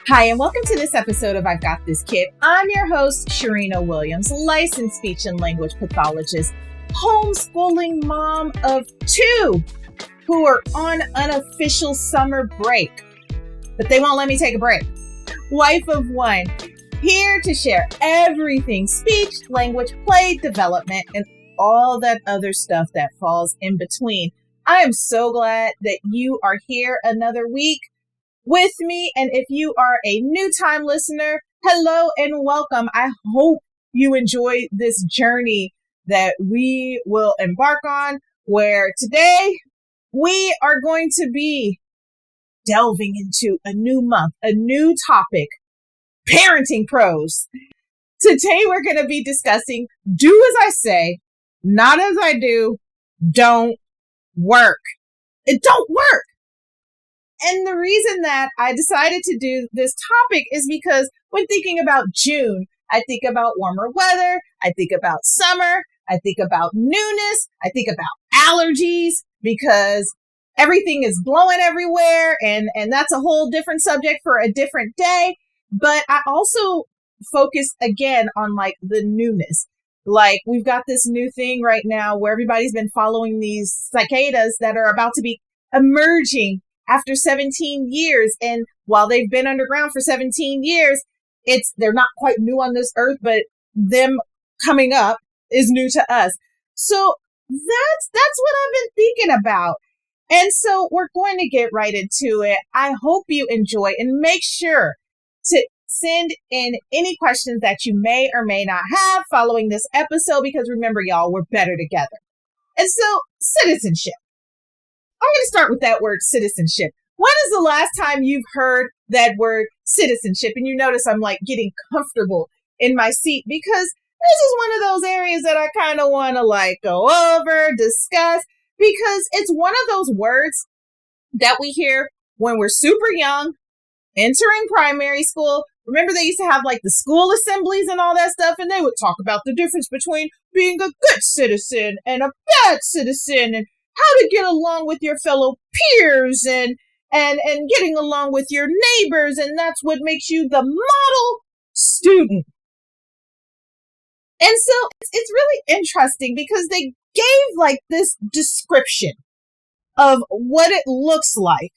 Hi, and welcome to this episode of I've Got This Kid. I'm your host, Cherina Williams, licensed speech and language pathologist, homeschooling mom of two who are on unofficial summer break, but they won't let me take a break. Wife of one, here to share everything speech, language, play, development, and all that other stuff that falls in between. I am so glad that you are here another week with me. And if you are a new time listener, hello and welcome. I hope you enjoy this journey that we will embark on, where today we are going to be delving into a new month, a new topic, parenting pros. Today we're going to be discussing do as I say, not as I do, don't work. It don't work. And the reason that I decided to do this topic is because when thinking about June, I think about warmer weather, I think about summer, I think about newness, I think about allergies, because everything is blowing everywhere, and that's a whole different subject for a different day. But I also focus again on like the newness. Like we've got this new thing right now where everybody's been following these cicadas that are about to be emerging after 17 years. And while they've been underground for 17 years, they're not quite new on this earth, but them coming up is new to us. So that's what I've been thinking about. And so we're going to get right into it. I hope you enjoy, and make sure to send in any questions that you may or may not have following this episode, because remember, y'all, we're better together. And so citizenship. I'm going to start with that word citizenship. When is the last time you've heard that word citizenship? And you notice I'm like getting comfortable in my seat, because this is one of those areas that I kind of want to like go over, discuss, because it's one of those words that we hear when we're super young, entering primary school. Remember, they used to have like the school assemblies and all that stuff, and they would talk about the difference between being a good citizen and a bad citizen, and how to get along with your fellow peers and getting along with your neighbors. And that's what makes you the model student. And so it's really interesting because they gave like this description of what it looks like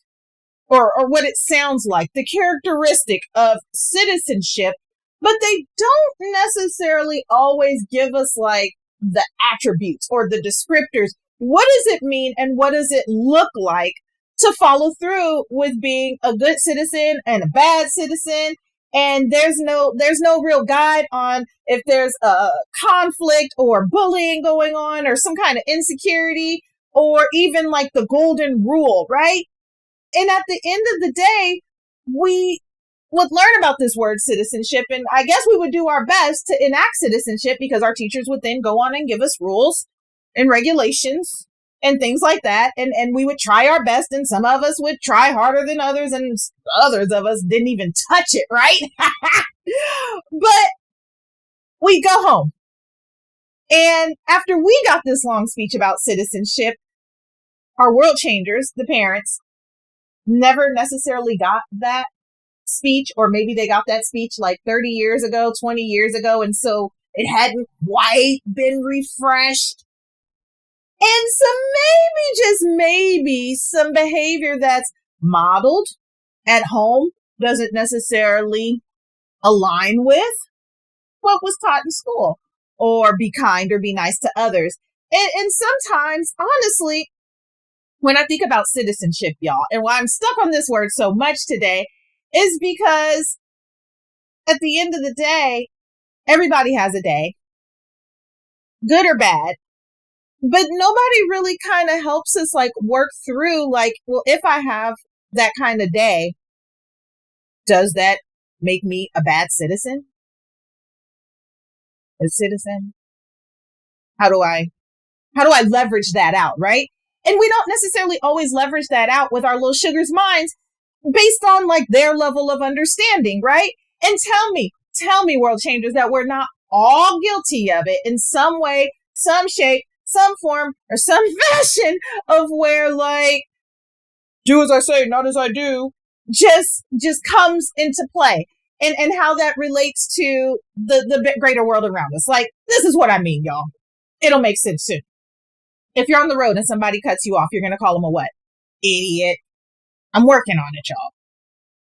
or what it sounds like, the characteristic of citizenship, but they don't necessarily always give us like the attributes or the descriptors. What does it mean and what does it look like to follow through with being a good citizen and a bad citizen? And there's no real guide on if there's a conflict or bullying going on or some kind of insecurity or even like the golden rule, right? And at the end of the day, we would learn about this word citizenship, and I guess we would do our best to enact citizenship, because our teachers would then go on and give us rules and regulations and things like that. And we would try our best, and some of us would try harder than others, and others of us didn't even touch it, right? But we go home. And after we got this long speech about citizenship, our world changers, the parents, never necessarily got that speech, or maybe they got that speech like 30 years ago, 20 years ago, and so it hadn't quite been refreshed. And so maybe, just maybe, some behavior that's modeled at home doesn't necessarily align with what was taught in school, or be kind or be nice to others. And sometimes, honestly, when I think about citizenship, y'all, and why I'm stuck on this word so much today is because at the end of the day, everybody has a day, good or bad. But nobody really kind of helps us like work through like, well, if I have that kind of day, does that make me a bad citizen? A citizen? How do I leverage that out, right? And we don't necessarily always leverage that out with our little sugars' minds based on like their level of understanding, right? And tell me, world changers, that we're not all guilty of it in some way, some shape, some form, or some fashion, of where like, do as I say, not as I do. just comes into play, and how that relates to the greater world around us. Like, this is what I mean, y'all. It'll make sense soon. If you're on the road and somebody cuts you off, you're going to call them a what? Idiot. I'm working on it, y'all.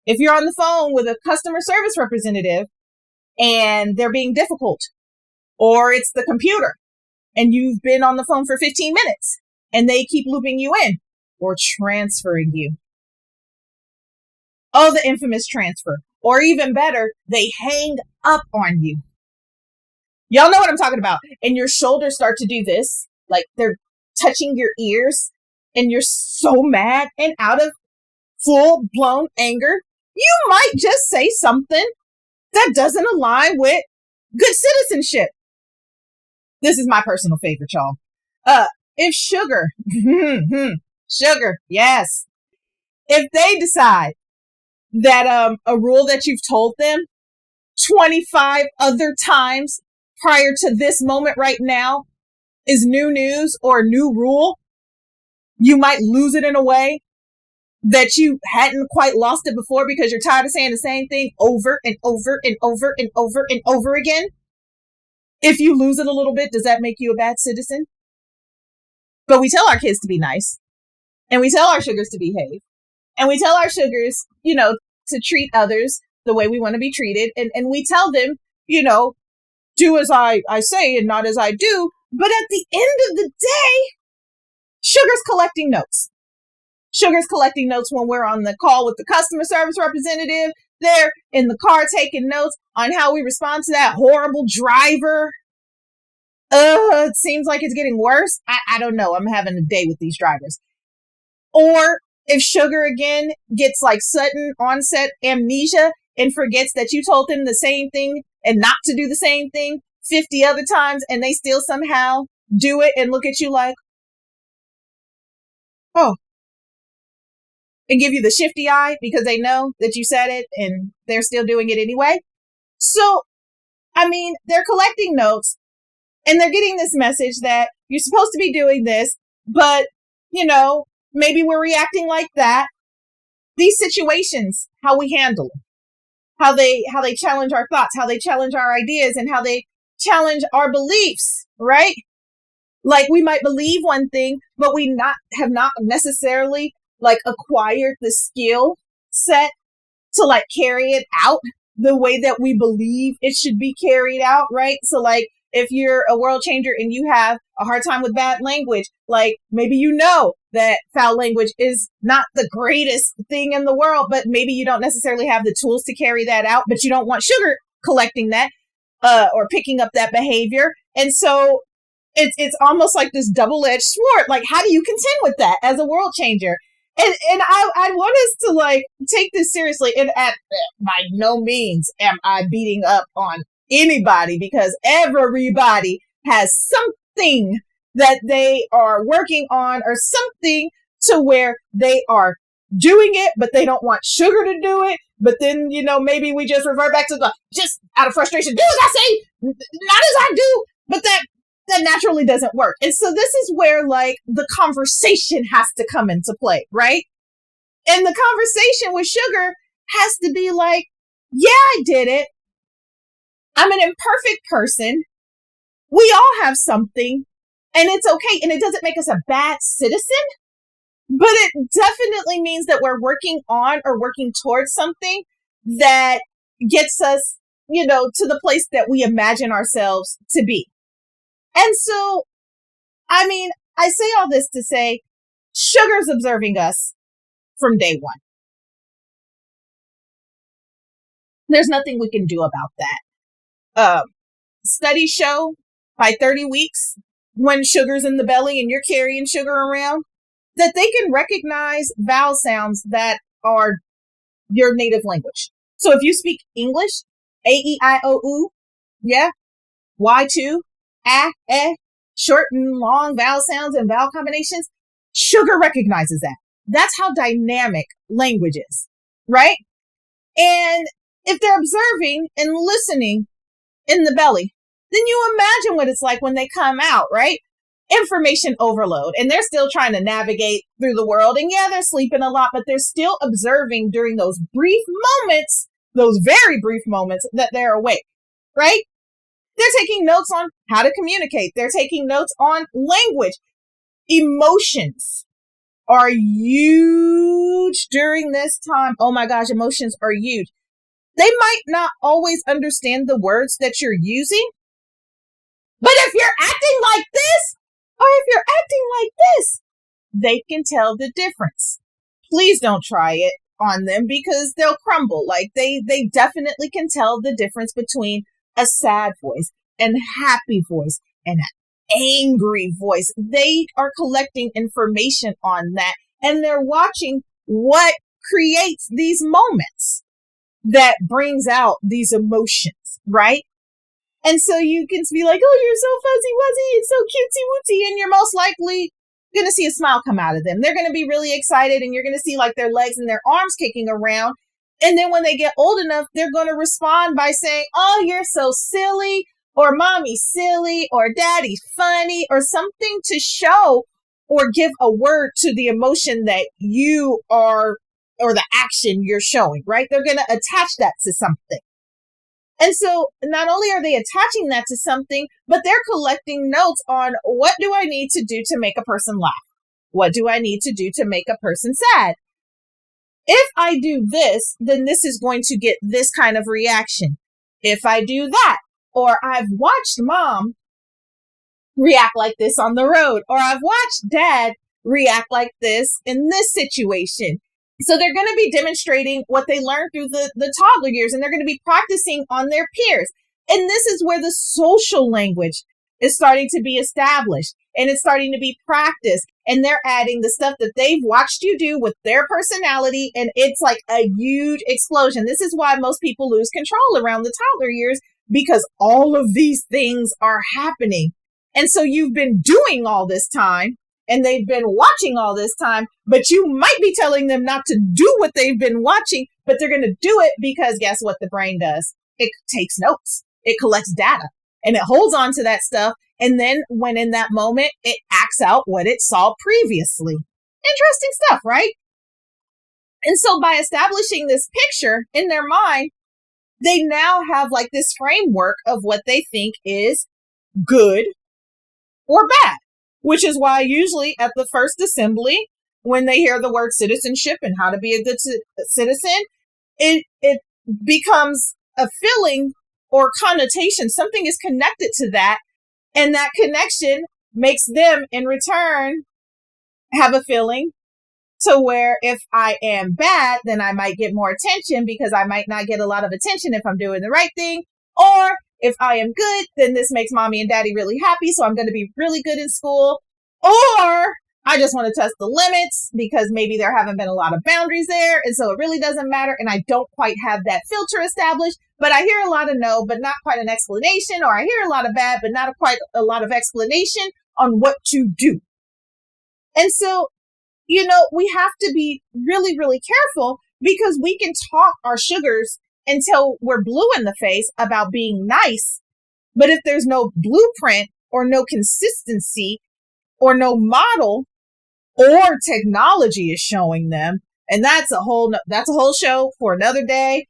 If you're on the phone with a customer service representative and they're being difficult, or it's the computer and you've been on the phone for 15 minutes and they keep looping you in or transferring you. Oh, the infamous transfer. Or even better, they hang up on you. Y'all know what I'm talking about. And your shoulders start to do this, like they're touching your ears, and you're so mad and out of full-blown anger, you might just say something that doesn't align with good citizenship. This is my personal favorite, y'all. If sugar, yes. If they decide that a rule that you've told them 25 other times prior to this moment right now is new news or a new rule, you might lose it in a way that you hadn't quite lost it before because you're tired of saying the same thing over and over and over and over and over again. If you lose it a little bit, does that make you a bad citizen? But we tell our kids to be nice, and we tell our sugars to behave, and we tell our sugars, to treat others the way we want to be treated. And we tell them, do as I say and not as I do. But at the end of the day, sugar's collecting notes. Sugar's collecting notes when we're on the call with the customer service representative. They're in the car taking notes on how we respond to that horrible driver. It seems like it's getting worse. I don't know. I'm having a day with these drivers. Or if sugar again gets like sudden onset amnesia and forgets that you told them the same thing and not to do the same thing 50 other times, and they still somehow do it and look at you like, oh, and give you the shifty eye because they know that you said it and they're still doing it anyway. So, they're collecting notes and they're getting this message that you're supposed to be doing this, but, maybe we're reacting like that. These situations, how we handle them, how they challenge our thoughts, how they challenge our ideas, and how they challenge our beliefs, right? Like, we might believe one thing, but we have not necessarily acquired the skill set to carry it out the way that we believe it should be carried out, right? So if you're a world changer and you have a hard time with bad language, maybe that foul language is not the greatest thing in the world, but maybe you don't necessarily have the tools to carry that out, but you don't want sugar collecting that or picking up that behavior. And so it's almost like this double-edged sword. Like, how do you contend with that as a world changer? And I want us to take this seriously. And by no means am I beating up on anybody, because everybody has something that they are working on, or something to where they are doing it, but they don't want sugar to do it. But then, maybe we just revert back to just out of frustration, do as I say, not as I do. But that naturally doesn't work. And so this is where the conversation has to come into play, right? And the conversation with sugar has to be yeah, I did it. I'm an imperfect person. We all have something, and it's okay. And it doesn't make us a bad citizen, but it definitely means that we're working on or working towards something that gets us, to the place that we imagine ourselves to be. And so, I say all this to say, sugar's observing us from day one. There's nothing we can do about that. Studies show by 30 weeks, when sugar's in the belly and you're carrying sugar around, that they can recognize vowel sounds that are your native language. So if you speak English, A, E, I, O, U, yeah, Y2, ah, eh, short and long vowel sounds and vowel combinations, sugar recognizes that. That's how dynamic language is, right? And if they're observing and listening in the belly, then you imagine what it's like when they come out, right? information overload, and they're still trying to navigate through the world. And yeah, they're sleeping a lot, but they're still observing during those brief moments, those very brief moments that they're awake, right? They're taking notes on how to communicate. They're taking notes on language. Emotions are huge during this time. Oh my gosh, emotions are huge. They might not always understand the words that you're using, but if you're acting like this, or if you're acting like this, they can tell the difference. Please don't try it on them because they'll crumble. Like they definitely can tell the difference between a sad voice and happy voice and an angry voice. They are collecting information on that, and they're watching what creates these moments that brings out these emotions, right? And so you can be like, oh, you're so fuzzy wuzzy and so cutesy wootsy, and you're most likely going to see a smile come out of them. They're going to be really excited, and you're going to see like their legs and their arms kicking around. And then when they get old enough, they're going to respond by saying, oh, you're so silly, or mommy's silly, or daddy's funny, or something to show or give a word to the emotion that you are, or the action you're showing, right? They're going to attach that to something. And so not only are they attaching that to something, but they're collecting notes on what do I need to do to make a person laugh? What do I need to do to make a person sad? If I do this, then this is going to get this kind of reaction. If I do that, or I've watched mom react like this on the road, or I've watched dad react like this in this situation. So they're going to be demonstrating what they learned through the toddler years, and they're going to be practicing on their peers. And this is where the social language is starting to be established, and it's starting to be practiced. And they're adding the stuff that they've watched you do with their personality, and it's like a huge explosion. This is why most people lose control around the toddler years, because all of these things are happening. And so you've been doing all this time, and they've been watching all this time, but you might be telling them not to do what they've been watching, but they're going to do it because guess what the brain does? It takes notes. It collects data, and it holds on to that stuff. And then when in that moment, it acts out what it saw previously. Interesting stuff, right? And so by establishing this picture in their mind, they now have like this framework of what they think is good or bad. Which is why usually at the first assembly, when they hear the word citizenship and how to be a good citizen, it becomes a feeling or connotation. Something is connected to that. And that connection makes them in return have a feeling to where if I am bad, then I might get more attention because I might not get a lot of attention if I'm doing the right thing. Or if I am good, then this makes mommy and daddy really happy. So I'm going to be really good in school. Or I just want to test the limits because maybe there haven't been a lot of boundaries there. And so it really doesn't matter. And I don't quite have that filter established, but I hear a lot of no, but not quite an explanation. Or I hear a lot of bad, but not quite a lot of explanation on what to do. And so, we have to be really, really careful because we can talk our sugars until we're blue in the face about being nice. But if there's no blueprint or no consistency or no model or technology is showing them, and that's a whole show for another day.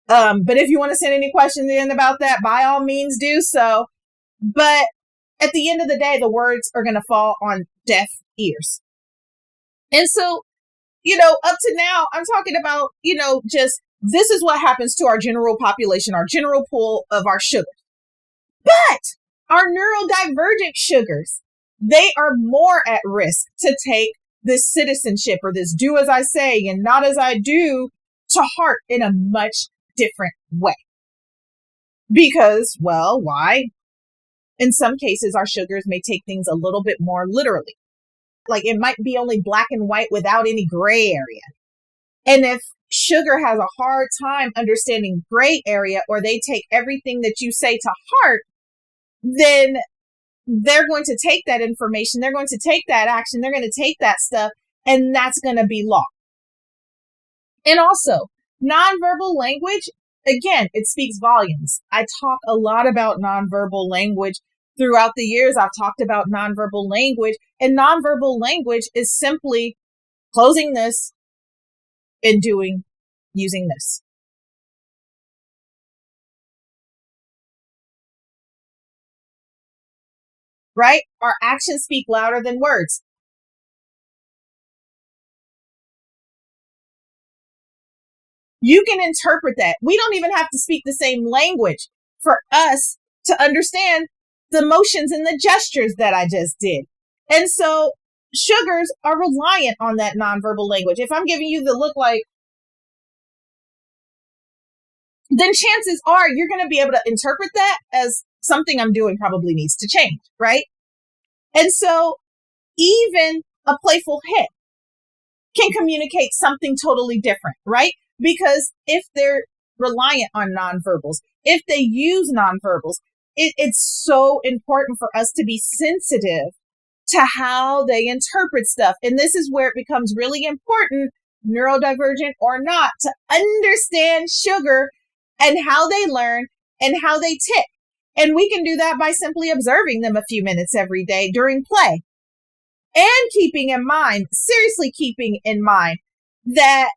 But if you want to send any questions in about that, by all means do so. But at the end of the day, the words are going to fall on deaf ears. And so, up to now, I'm talking about, just this is what happens to our general population, our general pool of our sugars. But our neurodivergent sugars, they are more at risk to take this citizenship or this do as I say and not as I do to heart in a much different way. Because, well, why? In some cases, our sugars may take things a little bit more literally. Like it might be only black and white without any gray area. And if sugar has a hard time understanding gray area, or they take everything that you say to heart, then they're going to take that information. They're going to take that action. They're going to take that stuff, and that's going to be law. And also, nonverbal language, again, it speaks volumes. I talk a lot about nonverbal language throughout the years, I've talked about nonverbal language, and nonverbal language is simply closing this and using this. Right? Our actions speak louder than words. You can interpret that. We don't even have to speak the same language for us to understand the motions and the gestures that I just did. And so sugars are reliant on that nonverbal language. If I'm giving you the look like, then chances are you're going to be able to interpret that as something I'm doing probably needs to change, right? And so even a playful hit can communicate something totally different, right? Because if they're reliant on nonverbals, if they use nonverbals, it's so important for us to be sensitive to how they interpret stuff. And this is where it becomes really important, neurodivergent or not, to understand sugar and how they learn and how they tick. And we can do that by simply observing them a few minutes every day during play. And keeping in mind, seriously keeping in mind, that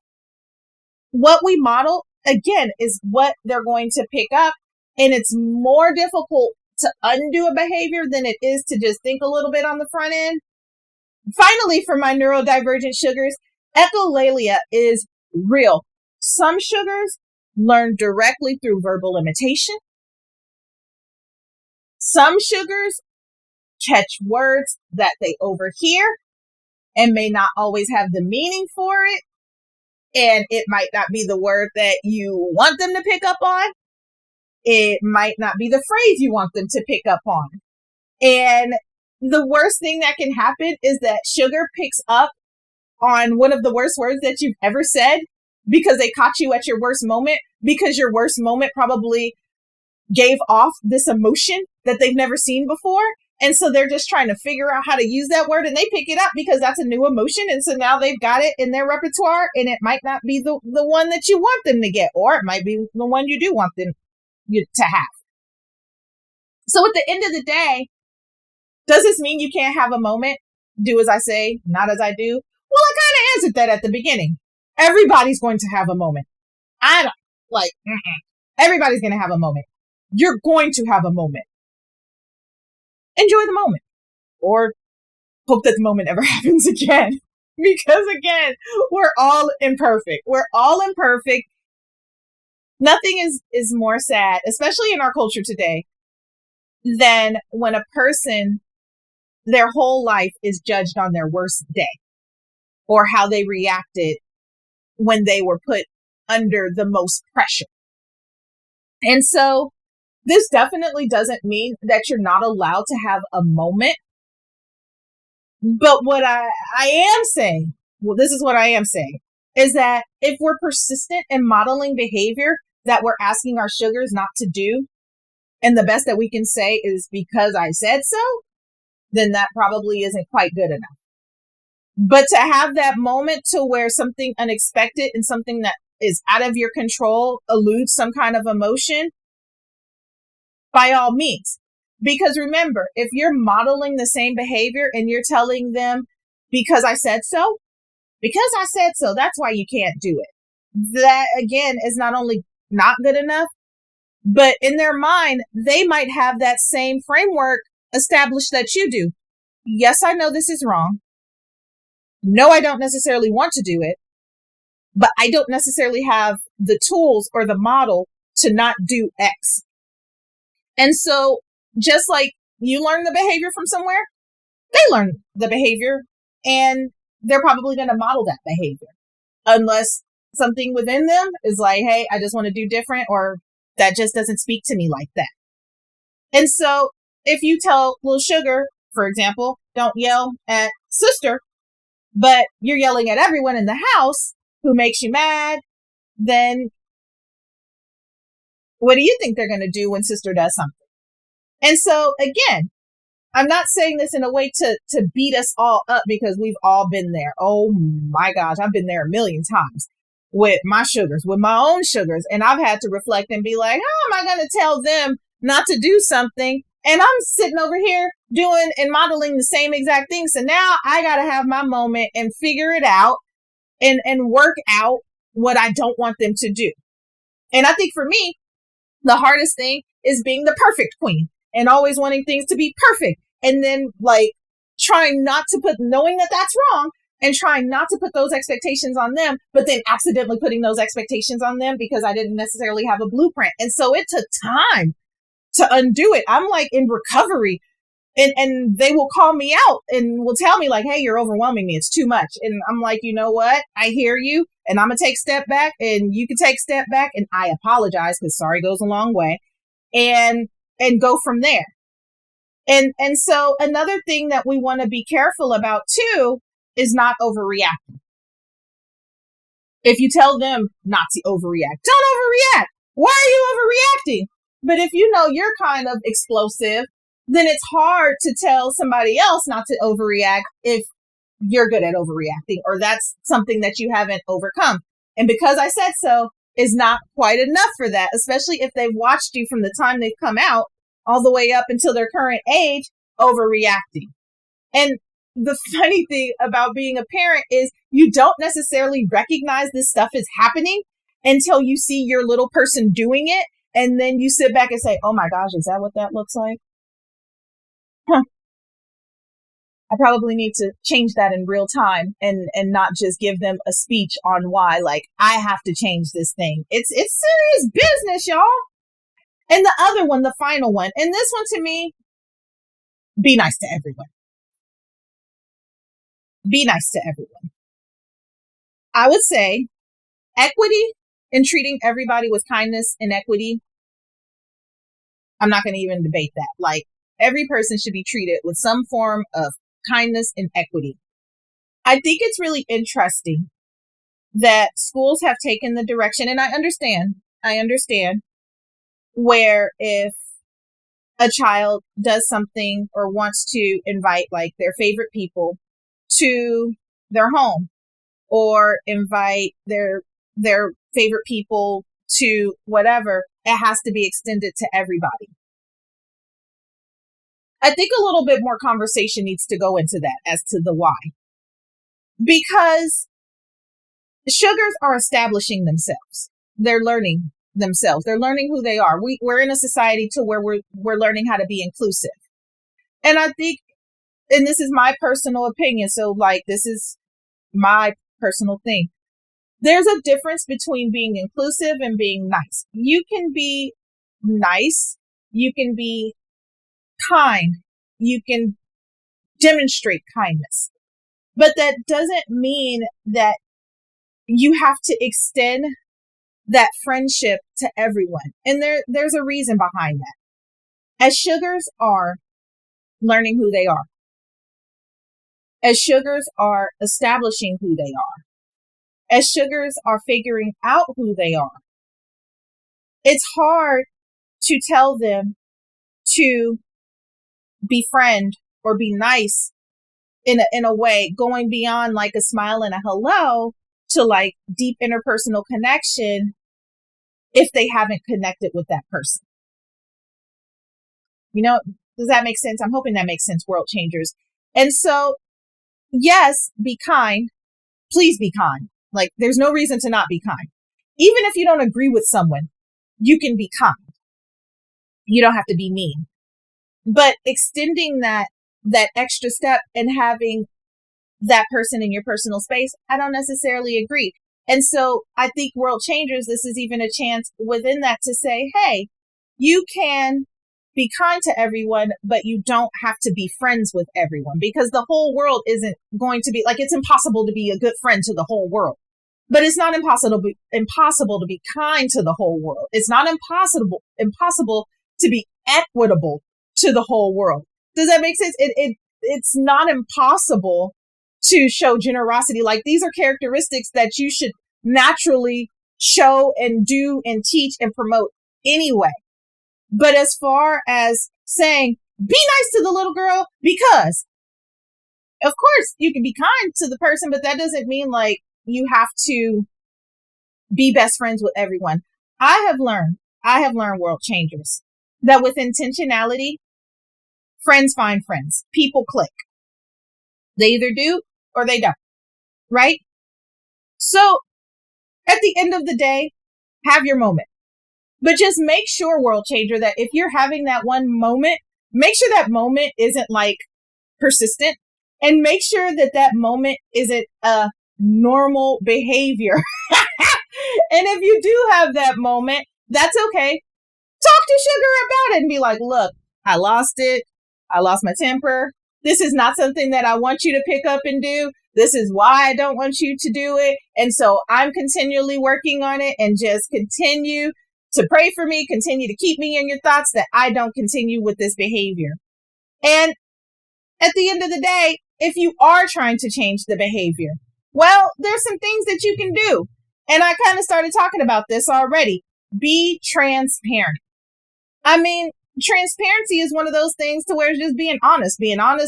what we model, again, is what they're going to pick up. And it's more difficult to undo a behavior than it is to just think a little bit on the front end. Finally, for my neurodivergent sugars, echolalia is real. Some sugars learn directly through verbal imitation. Some sugars catch words that they overhear and may not always have the meaning for it. And it might not be the word that you want them to pick up on. It might not be the phrase you want them to pick up on. And the worst thing that can happen is that sugar picks up on one of the worst words that you've ever said because they caught you at your worst moment, because your worst moment probably gave off this emotion that they've never seen before. And so they're just trying to figure out how to use that word, and they pick it up because that's a new emotion. And so now they've got it in their repertoire, and it might not be the one that you want them to get, or it might be the one you do want them to have. So at the end of the day, does this mean you can't have a moment? Do as I say, not as I do? Well, I kind of answered that at the beginning. Everybody's going to have a moment. Everybody's going to have a moment. You're going to have a moment. Enjoy the moment, or hope that the moment never happens again. Because again, we're all imperfect. We're all imperfect. Nothing is more sad, especially in our culture today, than when a person, their whole life is judged on their worst day or how they reacted when they were put under the most pressure. And so this definitely doesn't mean that you're not allowed to have a moment. But what I am saying, this is what I am saying, is that if we're persistent in modeling behavior that we're asking our sugars not to do, and the best that we can say is because I said so, then that probably isn't quite good enough. But to have that moment to where something unexpected and something that is out of your control eludes some kind of emotion, by all means. Because remember, if you're modeling the same behavior and you're telling them, because I said so, that's why you can't do it. That, again, is not only not good enough, but in their mind, they might have that same framework established that you do. Yes, I know this is wrong. No, I don't necessarily want to do it, but I don't necessarily have the tools or the model to not do X. And so just like you learn the behavior from somewhere, they learn the behavior and they're probably going to model that behavior unless something within them is like, hey, I just want to do different, or that just doesn't speak to me like that. And so if you tell little sugar, for example, don't yell at sister, but you're yelling at everyone in the house who makes you mad, then what do you think they're going to do when sister does something? And so again, I'm not saying this in a way to beat us all up, because we've all been there. Oh my gosh, I've been there a million times with my sugars, with my own sugars. And I've had to reflect and be like, how am I going to tell them not to do something And I'm sitting over here doing and modeling the same exact thing. So now I got to have my moment and figure it out and work out what I don't want them to do. And I think for me, the hardest thing is being the perfect queen and always wanting things to be perfect. And then like trying not to knowing that that's wrong and trying not to put those expectations on them, but then accidentally putting those expectations on them because I didn't necessarily have a blueprint. And so it took time to undo it. I'm like in recovery and they will call me out and will tell me like, hey, you're overwhelming me. It's too much. And I'm like, you know what? I hear you and I'm going to take a step back and you can take a step back and I apologize because sorry goes a long way and go from there. And so another thing that we want to be careful about too is not overreacting. If you tell them not to overreact, don't overreact. Why are you overreacting? But if you know you're kind of explosive, then it's hard to tell somebody else not to overreact if you're good at overreacting or that's something that you haven't overcome. And because I said so is not quite enough for that, especially if they've watched you from the time they've come out all the way up until their current age, overreacting. And the funny thing about being a parent is you don't necessarily recognize this stuff is happening until you see your little person doing it. And then you sit back and say, oh my gosh, is that what that looks like? Huh. I probably need to change that in real time and not just give them a speech on why, like, I have to change this thing. It's serious business, y'all. And the other one, the final one, and this one to me, be nice to everyone. Be nice to everyone. I would say equity and treating everybody with kindness and equity. I'm not going to even debate that. Like every person should be treated with some form of kindness and equity. I think it's really interesting that schools have taken the direction, and I understand where if a child does something or wants to invite like their favorite people to their home or invite their favorite people to whatever, it has to be extended to everybody. I think a little bit more conversation needs to go into that as to the why. Because sugars are establishing themselves. They're learning themselves. They're learning who they are. We're in a society to where we're learning how to be inclusive. And I think, and this is my personal opinion, so like this is my personal thing. There's a difference between being inclusive and being nice. You can be nice. You can be kind. You can demonstrate kindness. But that doesn't mean that you have to extend that friendship to everyone. And there's a reason behind that. As sugars are learning who they are, as sugars are establishing who they are, as sugars are figuring out who they are, it's hard to tell them to befriend or be nice in a way, going beyond like a smile and a hello to like deep interpersonal connection if they haven't connected with that person. You know, does that make sense? I'm hoping that makes sense, world changers. And so, yes, be kind. Please be kind. Like, there's no reason to not be kind. Even if you don't agree with someone, you can be kind. You don't have to be mean. But extending that extra step and having that person in your personal space, I don't necessarily agree. And so I think world changers, this is even a chance within that to say, hey, you can be kind to everyone, but you don't have to be friends with everyone, because the whole world isn't going to be like, it's impossible to be a good friend to the whole world, but it's not impossible to be kind to the whole world. It's not impossible to be equitable to the whole world. Does that make sense? It's not impossible to show generosity. Like, these are characteristics that you should naturally show and do and teach and promote anyway. But as far as saying, be nice to the little girl, because of course you can be kind to the person, but that doesn't mean like you have to be best friends with everyone. I have learned, world changers, that with intentionality Friends find friends. People click. They either do or they don't, right? So at the end of the day, have your moment. But just make sure, world changer, that if you're having that one moment, make sure that moment isn't like persistent, and make sure that that moment isn't a normal behavior. And if you do have that moment, that's okay. Talk to Sugar about it and be like, look, I lost it. I lost my temper. This is not something that I want you to pick up and do. This is why I don't want you to do it. And so I'm continually working on it, and just continue to pray for me, continue to keep me in your thoughts that I don't continue with this behavior. And at the end of the day, if you are trying to change the behavior, well, there's some things that you can do. And I kind of started talking about this already. Be transparent. I mean, transparency is one of those things to where it's just being honest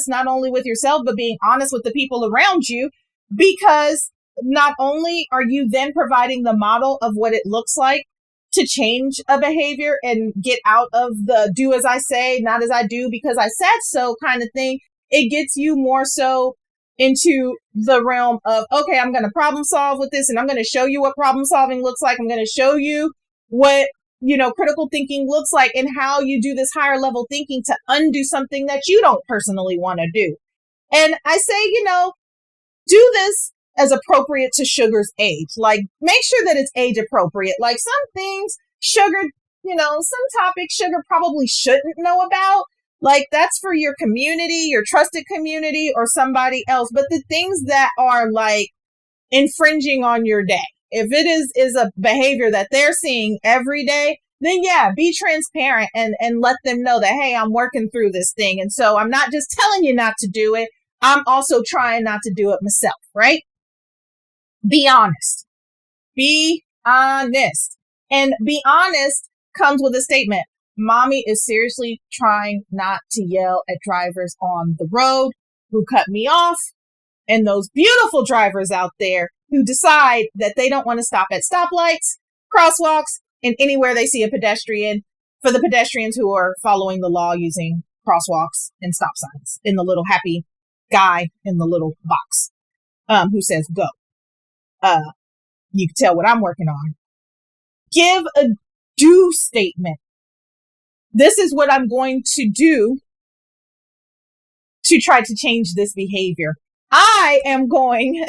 not only with yourself, but being honest with the people around you, because not only are you then providing the model of what it looks like to change a behavior and get out of the do as I say, not as I do because I said so kind of thing. It gets you more so into the realm of, okay, I'm going to problem solve with this, and I'm going to show you what problem solving looks like. I'm going to show you what, critical thinking looks like, and how you do this higher level thinking to undo something that you don't personally want to do. And I say, do this as appropriate to Sugar's age. Like, make sure that it's age appropriate. Like, some things Sugar, some topics Sugar probably shouldn't know about. Like, that's for your community, your trusted community, or somebody else. But the things that are like infringing on your day, if it is a behavior that they're seeing every day, then yeah, be transparent and let them know that, hey, I'm working through this thing. And so I'm not just telling you not to do it. I'm also trying not to do it myself, right? Be honest. Be honest. And be honest comes with a statement. Mommy is seriously trying not to yell at drivers on the road who cut me off, and those beautiful drivers out there who decide that they don't want to stop at stoplights, crosswalks, and anywhere they see a pedestrian, for the pedestrians who are following the law using crosswalks and stop signs, in the little happy guy in the little box who says go. You can tell what I'm working on. Give a do statement. This is what I'm going to do to try to change this behavior. I am going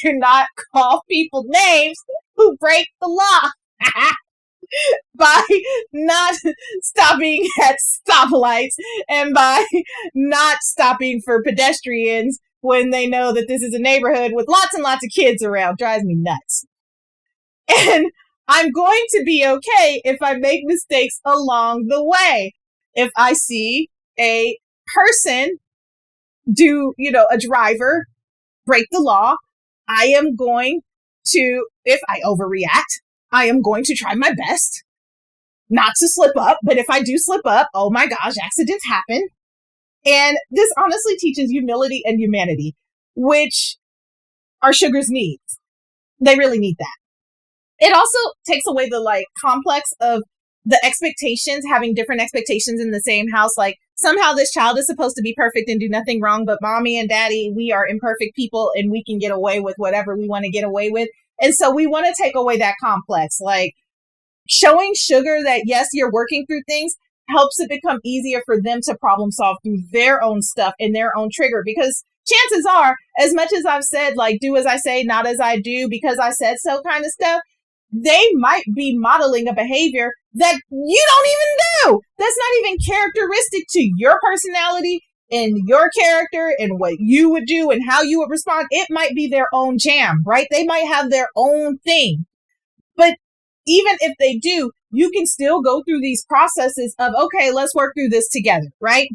to not call people names who break the law by not stopping at stoplights and by not stopping for pedestrians when they know that this is a neighborhood with lots and lots of kids around. Drives me nuts. And I'm going to be okay if I make mistakes along the way. If I see a person do, a driver break the law, I am going to, if I overreact, I am going to try my best not to slip up. But if I do slip up, oh my gosh, accidents happen. And this honestly teaches humility and humanity, which are Sugar's needs. They really need that. It also takes away the complex of the expectations, having different expectations in the same house. Like, somehow this child is supposed to be perfect and do nothing wrong, but mommy and daddy, we are imperfect people and we can get away with whatever we want to get away with. And so we want to take away that complex. Like, showing Sugar that, yes, you're working through things helps it become easier for them to problem solve through their own stuff and their own trigger. Because chances are, as much as I've said, do as I say, not as I do, because I said so kind of stuff, they might be modeling a behavior that you don't even do. That's not even characteristic to your personality and your character and what you would do and how you would respond. It might be their own jam, right? They might have their own thing. But even if they do, you can still go through these processes of, okay, let's work through this together, right?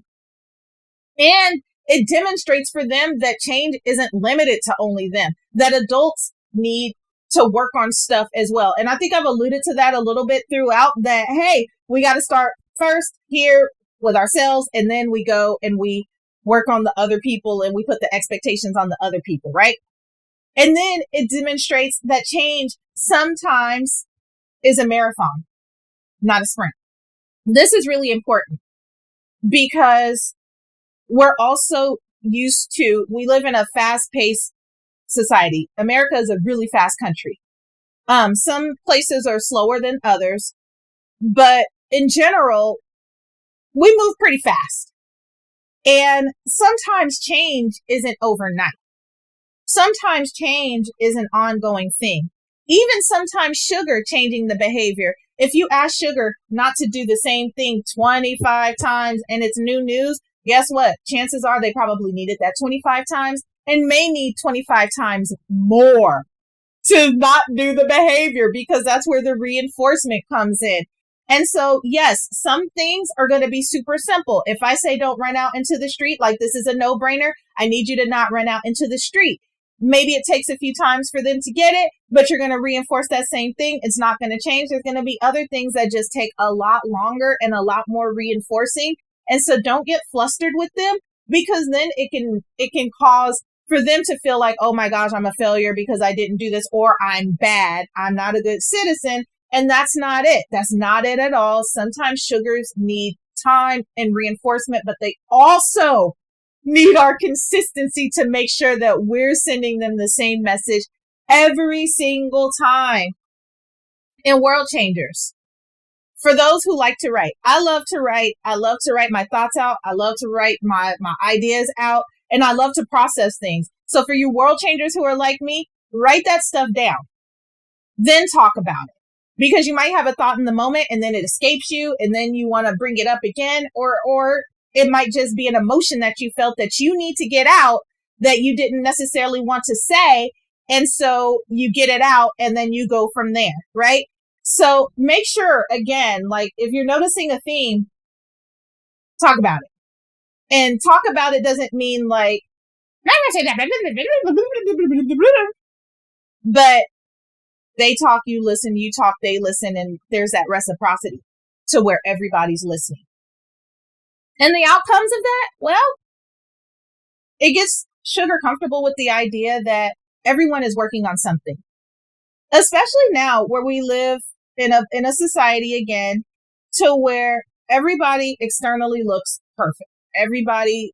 And it demonstrates for them that change isn't limited to only them, that adults need to work on stuff as well. And I think I've alluded to that a little bit throughout, that, hey, we got to start first here with ourselves, and then we go and we work on the other people and we put the expectations on the other people, right? And then it demonstrates that change sometimes is a marathon, not a sprint. This is really important because we're also we live in a fast-paced society. America is a really fast country. Some places are slower than others, but in general, we move pretty fast. And sometimes change isn't overnight. Sometimes change is an ongoing thing. Even sometimes sugar changing the behavior. If you ask sugar not to do the same thing 25 times and it's new news, guess what? Chances are they probably needed that 25 times and may need 25 times more to not do the behavior, because that's where the reinforcement comes in. And so, yes, some things are going to be super simple. If I say don't run out into the street, like this is a no-brainer, I need you to not run out into the street. Maybe it takes a few times for them to get it, but you're going to reinforce that same thing. It's not going to change. There's going to be other things that just take a lot longer and a lot more reinforcing. And so don't get flustered with them, because then it can cause for them to feel like, oh my gosh, I'm a failure because I didn't do this, or I'm bad, I'm not a good citizen. And that's not it. That's not it at all. Sometimes sugars need time and reinforcement, but they also need our consistency to make sure that we're sending them the same message every single time. In World Changers, for those who like to write, I love to write. I love to write my thoughts out. I love to write my ideas out, and I love to process things. So for you world changers who are like me, write that stuff down, then talk about it. Because you might have a thought in the moment and then it escapes you and then you want to bring it up again, or it might just be an emotion that you felt that you need to get out that you didn't necessarily want to say. And so you get it out and then you go from there, right? So make sure, again, like if you're noticing a theme, talk about it. And talk about it doesn't mean like, but they talk, you listen, you talk, they listen, and there's that reciprocity to where everybody's listening. And the outcomes of that, well, it gets sugar comfortable with the idea that everyone is working on something. Especially now where we live in a society again to where everybody externally looks perfect. Everybody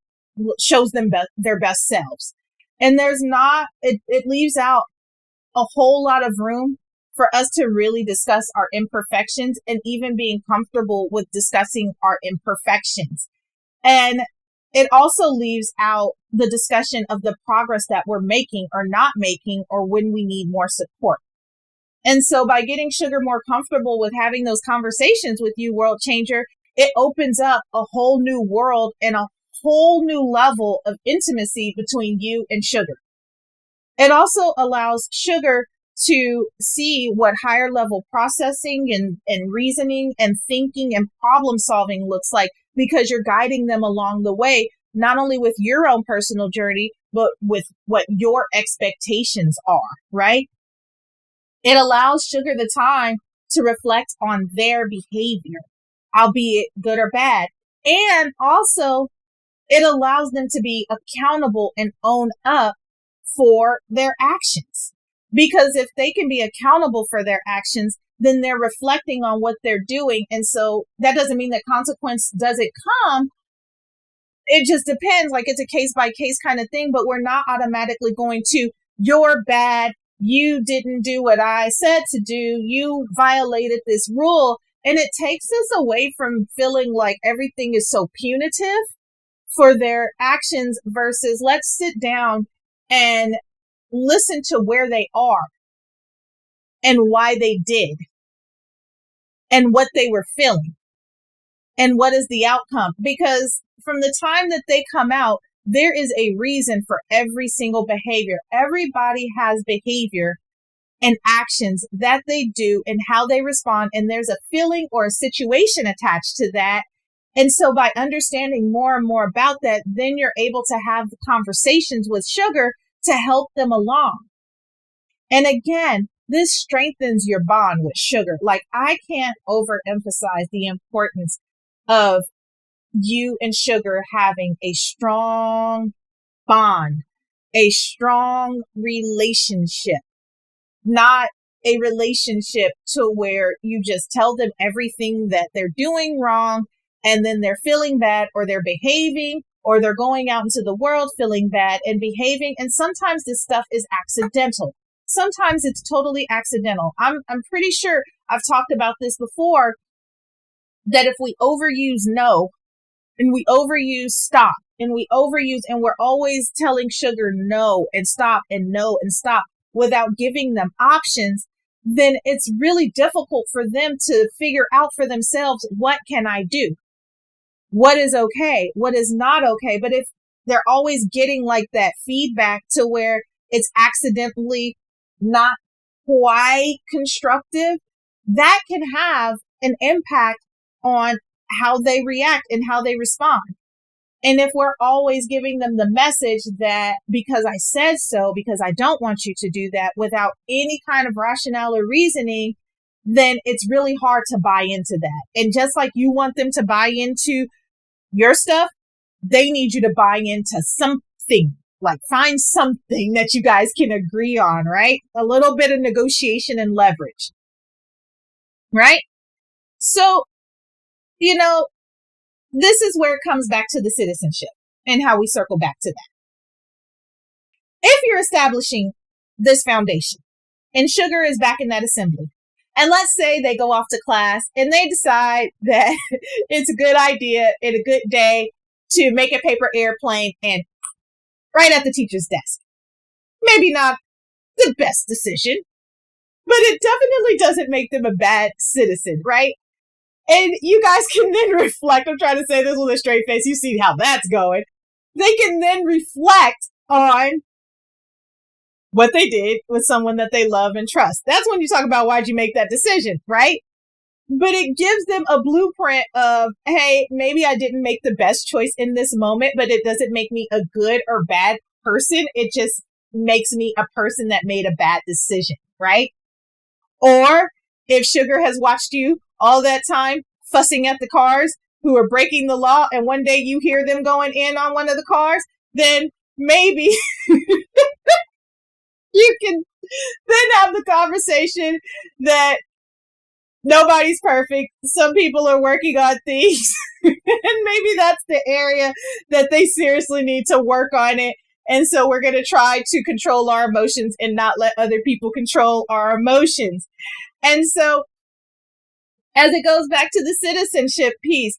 shows them their best selves. And it leaves out a whole lot of room for us to really discuss our imperfections and even being comfortable with discussing our imperfections. And it also leaves out the discussion of the progress that we're making or not making, or when we need more support. And so by getting sugar more comfortable with having those conversations with you, World Changer, it opens up a whole new world and a whole new level of intimacy between you and sugar. It also allows sugar to see what higher level processing and reasoning and thinking and problem solving looks like, because you're guiding them along the way, not only with your own personal journey, but with what your expectations are, right? It allows sugar the time to reflect on their behavior, albeit good or bad. And also it allows them to be accountable and own up for their actions. Because if they can be accountable for their actions, then they're reflecting on what they're doing. And so that doesn't mean that consequence doesn't come. It just depends. Like it's a case by case kind of thing, but we're not automatically going to, you're bad, you didn't do what I said to do, you violated this rule. And it takes us away from feeling like everything is so punitive for their actions versus let's sit down and listen to where they are and why they did and what they were feeling and what is the outcome. Because from the time that they come out, there is a reason for every single behavior. Everybody has behavior and actions that they do and how they respond. And there's a feeling or a situation attached to that. And so by understanding more and more about that, then you're able to have conversations with sugar to help them along. And again, this strengthens your bond with sugar. Like I can't overemphasize the importance of you and sugar having a strong bond, a strong relationship, not a relationship to where you just tell them everything that they're doing wrong and then they're feeling bad or they're behaving or they're going out into the world feeling bad and behaving. And sometimes this stuff is accidental. Sometimes it's totally accidental. I'm pretty sure I've talked about this before, that if we overuse no, and we overuse stop, and we're always telling sugar no and stop and no and stop without giving them options, then it's really difficult for them to figure out for themselves, what can I do? What is okay? What is not okay? But if they're always getting like that feedback to where it's accidentally not quite constructive, that can have an impact on how they react and how they respond. And if we're always giving them the message that because I said so, because I don't want you to do that, without any kind of rationale or reasoning, then it's really hard to buy into that. And just like you want them to buy into your stuff, they need you to buy into something. Like find something that you guys can agree on, right? A little bit of negotiation and leverage, right? So, this is where it comes back to the citizenship and how we circle back to that. If you're establishing this foundation and sugar is back in that assembly, and let's say they go off to class and they decide that it's a good idea and a good day to make a paper airplane and right at the teacher's desk. Maybe not the best decision, but it definitely doesn't make them a bad citizen, right? And you guys can then reflect. I'm trying to say this with a straight face. You see how that's going. They can then reflect on what they did with someone that they love and trust. That's when you talk about why'd you make that decision, right? But it gives them a blueprint of, hey, maybe I didn't make the best choice in this moment, but it doesn't make me a good or bad person. It just makes me a person that made a bad decision, right? Or if sugar has watched you all that time fussing at the cars who are breaking the law, and one day you hear them going in on one of the cars, then maybe you can then have the conversation that nobody's perfect. Some people are working on things. And maybe that's the area that they seriously need to work on it. And so we're going to try to control our emotions and not let other people control our emotions. And so as it goes back to the citizenship piece,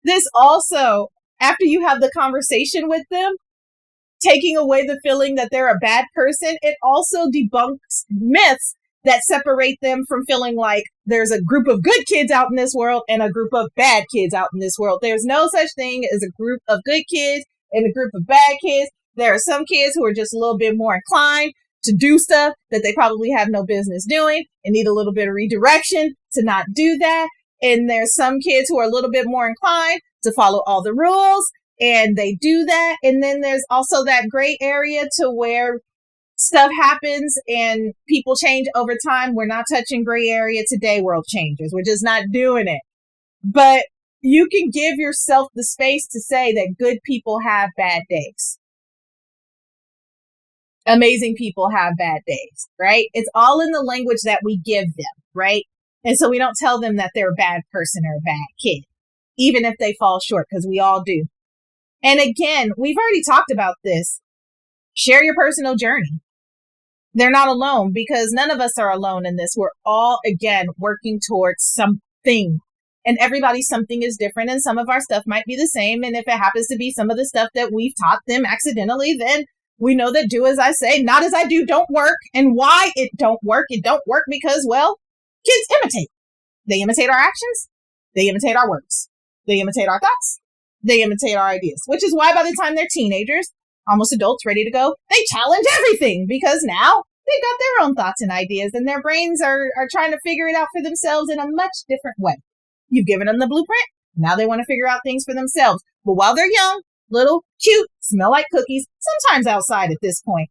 this also, after you have the conversation with them, taking away the feeling that they're a bad person, it also debunks myths that separate them from feeling like there's a group of good kids out in this world and a group of bad kids out in this world. There's no such thing as a group of good kids and a group of bad kids. There are some kids who are just a little bit more inclined to do stuff that they probably have no business doing and need a little bit of redirection to not do that. And there's some kids who are a little bit more inclined to follow all the rules and they do that. And then there's also that gray area to where stuff happens and people change over time. We're not touching gray area today, world changers. We're just not doing it. But you can give yourself the space to say that good people have bad days. Amazing people have bad days, right? It's all in the language that we give them, right? And so we don't tell them that they're a bad person or a bad kid, even if they fall short, because we all do. And again, we've already talked about this. Share your personal journey. They're not alone, because none of us are alone in this. We're all, again, working towards something. And everybody's something is different, and some of our stuff might be the same. And if it happens to be some of the stuff that we've taught them accidentally, then we know that do as I say, not as I do, don't work. And why it don't work because, well, kids imitate. They imitate our actions. They imitate our words. They imitate our thoughts. They imitate our ideas, which is why by the time they're teenagers, almost adults ready to go, they challenge everything, because now they've got their own thoughts and ideas and their brains are trying to figure it out for themselves in a much different way. You've given them the blueprint. Now they want to figure out things for themselves. But while they're young, little, cute, smell like cookies, sometimes outside at this point,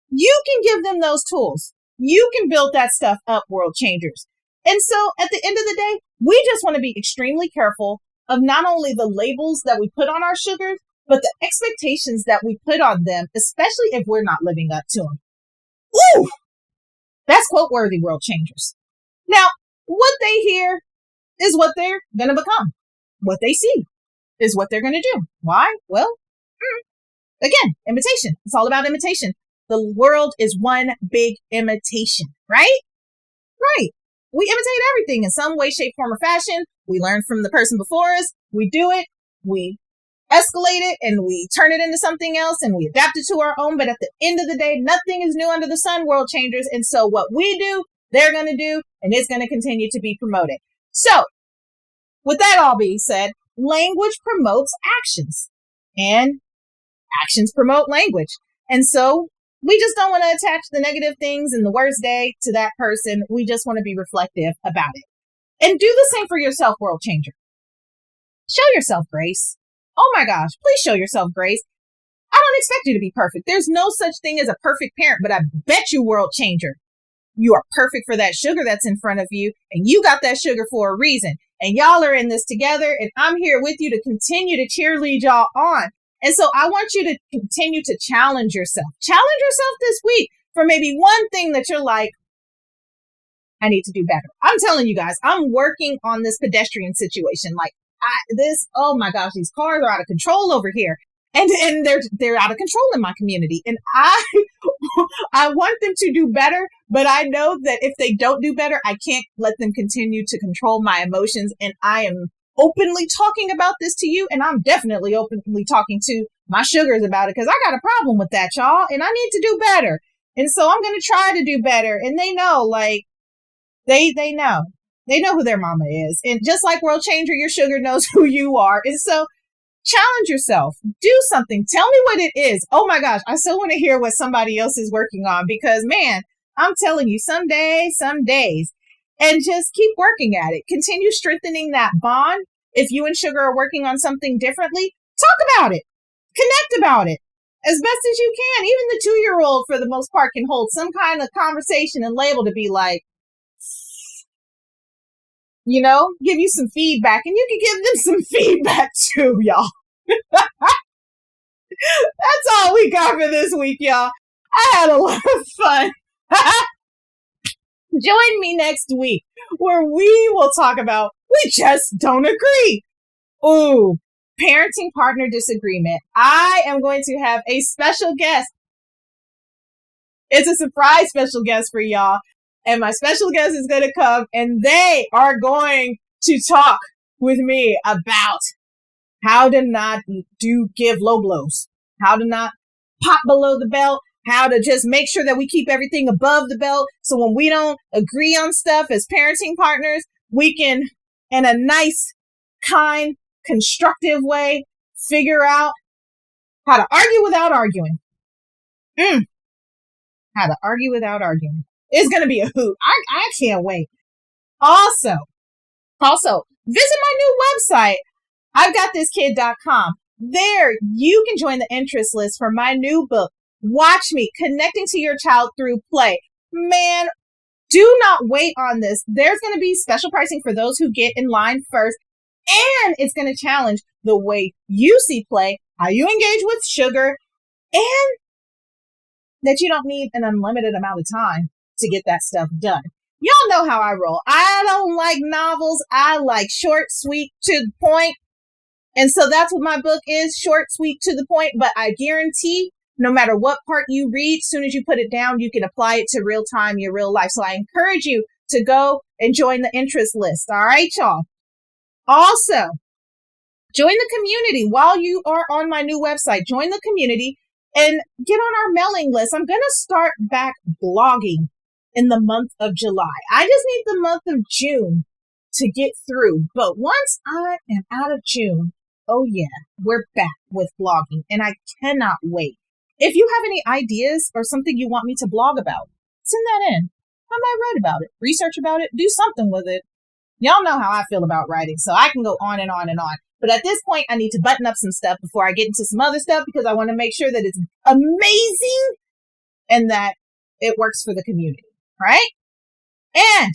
you can give them those tools. You can build that stuff up, world changers. And so at the end of the day, we just want to be extremely careful of not only the labels that we put on our sugars, but the expectations that we put on them, especially if we're not living up to them. Ooh, that's quote worthy, world changers. Now, what they hear is what they're going to become. What they see is what they're going to do. Why? Well, Again, imitation. It's all about imitation. The world is one big imitation, right? Right. We imitate everything in some way, shape, form, or fashion. We learn from the person before us. We do it. We escalate it and we turn it into something else and we adapt it to our own. But at the end of the day, nothing is new under the sun, world changers. And so what we do, they're going to do, and it's going to continue to be promoted. So with that all being said, language promotes actions and actions promote language. And so we just don't want to attach the negative things and the worst day to that person. We just want to be reflective about it. And do the same for yourself, world changer. Show yourself grace. Oh my gosh, please show yourself grace. I don't expect you to be perfect. There's no such thing as a perfect parent, but I bet you, world changer, you are perfect for that sugar that's in front of you, and you got that sugar for a reason. And y'all are in this together, and I'm here with you to continue to cheerlead y'all on. And so I want you to continue to challenge yourself. Challenge yourself this week for maybe one thing that you're like, I need to do better. I'm telling you guys, I'm working on this pedestrian situation. Like oh my gosh, these cars are out of control over here. And they're out of control in my community. And I want them to do better, but I know that if they don't do better, I can't let them continue to control my emotions. And I am openly talking about this to you, and I'm definitely openly talking to my sugars about it because I got a problem with that, y'all, and I need to do better. And so I'm going to try to do better. And they know, like, they know who their mama is. And just like World Changer, your sugar knows who you are. And so challenge yourself, do something, tell me what it is. Oh my gosh, I still want to hear what somebody else is working on because, man, I'm telling you, some days, and just keep working at it. Continue strengthening that bond. If you and sugar are working on something differently, talk about it, connect about it as best as you can. Even the 2-year-old, for the most part, can hold some kind of conversation and label to be like, you know, give you some feedback, and you can give them some feedback too, y'all. That's all we got for this week, y'all. I had a lot of fun. Join me next week where we will talk about we just don't agree. Ooh, parenting partner disagreement. I am going to have a special guest. It's a surprise special guest for y'all. And my special guest is going to come and they are going to talk with me about how to not give low blows, how to not pop below the belt, how to just make sure that we keep everything above the belt. So when we don't agree on stuff as parenting partners, we can, in a nice, kind, constructive way, figure out how to argue without arguing. How to argue without arguing. It's going to be a hoot. I can't wait. Also, visit my new website, I'veGotThisKid.com. There, you can join the interest list for my new book, Watch Me, Connecting to Your Child Through Play. Man, do not wait on this. There's going to be special pricing for those who get in line first. And it's going to challenge the way you see play, how you engage with sugar, and that you don't need an unlimited amount of time to get that stuff done. Y'all know how I roll. I don't like novels. I like short, sweet, to the point. And so that's what my book is, short, sweet, to the point. But I guarantee no matter what part you read, as soon as you put it down, you can apply it to real time, your real life. So I encourage you to go and join the interest list. All right, y'all. Also, join the community while you are on my new website. Join the community and get on our mailing list. I'm going to start back blogging in the month of July. I just need the month of June to get through. But once I am out of June, oh yeah, we're back with blogging and I cannot wait. If you have any ideas or something you want me to blog about, send that in. I might write about it, research about it, do something with it. Y'all know how I feel about writing, so I can go on and on and on. But at this point, I need to button up some stuff before I get into some other stuff because I want to make sure that it's amazing and that it works for the community, right? And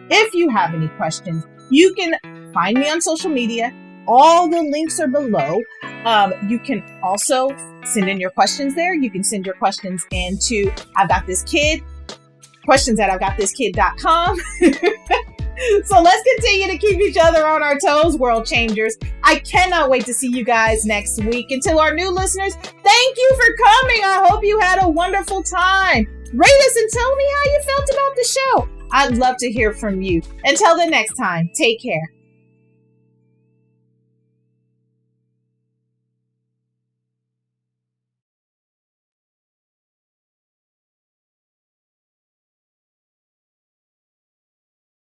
if you have any questions, you can find me on social media. All the links are below. You can also send in your questions there. You can send your questions into I've Got This Kid, questions at I'veGotThisKid.com. So let's continue to keep each other on our toes, world changers. I cannot wait to see you guys next week. And to our new listeners, thank you for coming. I hope you had a wonderful time. Rate us and tell me how you felt about the show. I'd love to hear from you. Until the next time, take care.